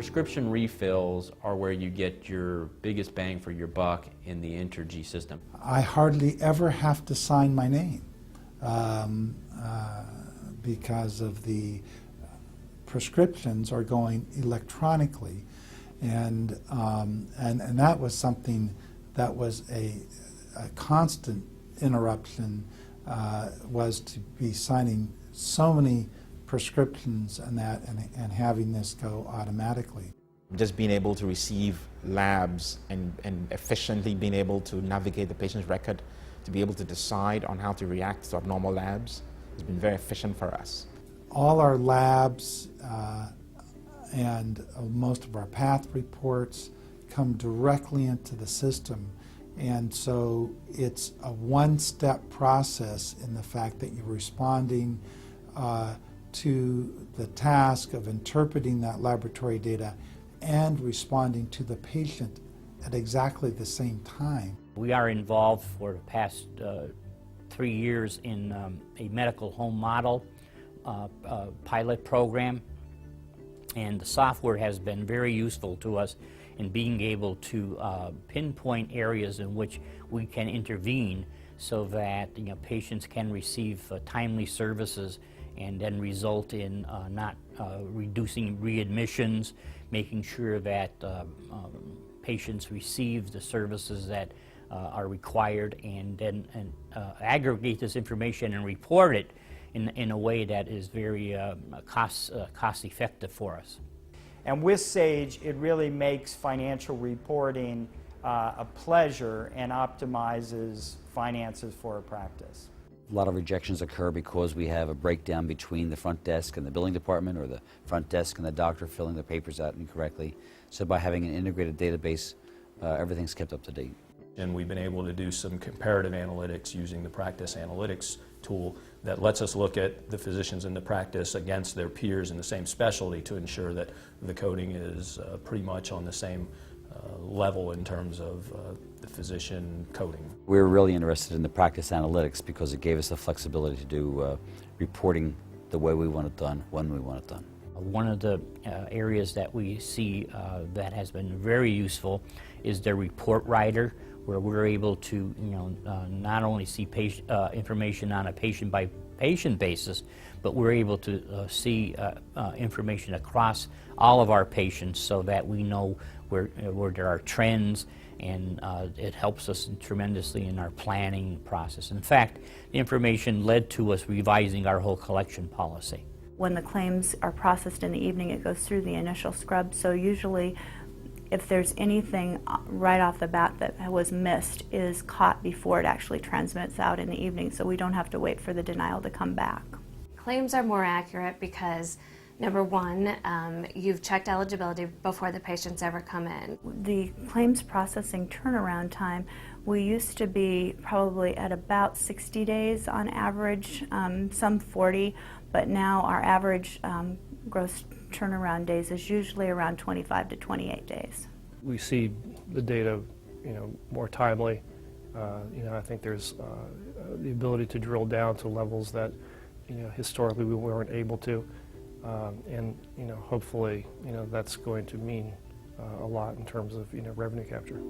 Prescription refills are where you get your biggest bang for your buck in the Entergy system. I hardly ever have to sign my name because of the prescriptions are going electronically, and that was something that was a constant interruption, was to be signing so many prescriptions and having this go automatically. Just being able to receive labs and efficiently being able to navigate the patient's record to be able to decide on how to react to abnormal labs has been very efficient for us. All our labs and most of our path reports come directly into the system, and so it's a one-step process in the fact that you're responding to the task of interpreting that laboratory data and responding to the patient at exactly the same time. We are involved for the past 3 years in a medical home model pilot program, and the software has been very useful to us in being able to pinpoint areas in which we can intervene so that patients can receive timely services and then result in not reducing readmissions, making sure that patients receive the services that are required, and then aggregate this information and report it in a way that is very cost effective for us. And with Sage, it really makes financial reporting a pleasure and optimizes finances for a practice. A lot of rejections occur because we have a breakdown between the front desk and the billing department, or the front desk and the doctor filling the papers out incorrectly. So by having an integrated database, everything's kept up to date. And we've been able to do some comparative analytics using the practice analytics tool that lets us look at the physicians in the practice against their peers in the same specialty to ensure that the coding is pretty much on the same level in terms of the physician coding. We're really interested in the practice analytics because it gave us the flexibility to do reporting the way we want it done, when we want it done. One of the areas that we see that has been very useful is the report writer, where we're able to not only see information on a patient-by-patient basis, but we're able to see information across all of our patients so that we know where there are trends, and it helps us tremendously in our planning process. In fact, the information led to us revising our whole collection policy. When the claims are processed in the evening, it goes through the initial scrub, so usually if there's anything right off the bat that was missed, is caught before it actually transmits out in the evening, so we don't have to wait for the denial to come back. Claims are more accurate because, number one, you've checked eligibility before the patients ever come in. The claims processing turnaround time, we used to be probably at about 60 days on average, some 40, but now our average gross turnaround days is usually around 25 to 28 days. We see the data, more timely. I think there's the ability to drill down to levels that, historically we weren't able to, and hopefully, that's going to mean a lot in terms of revenue capture.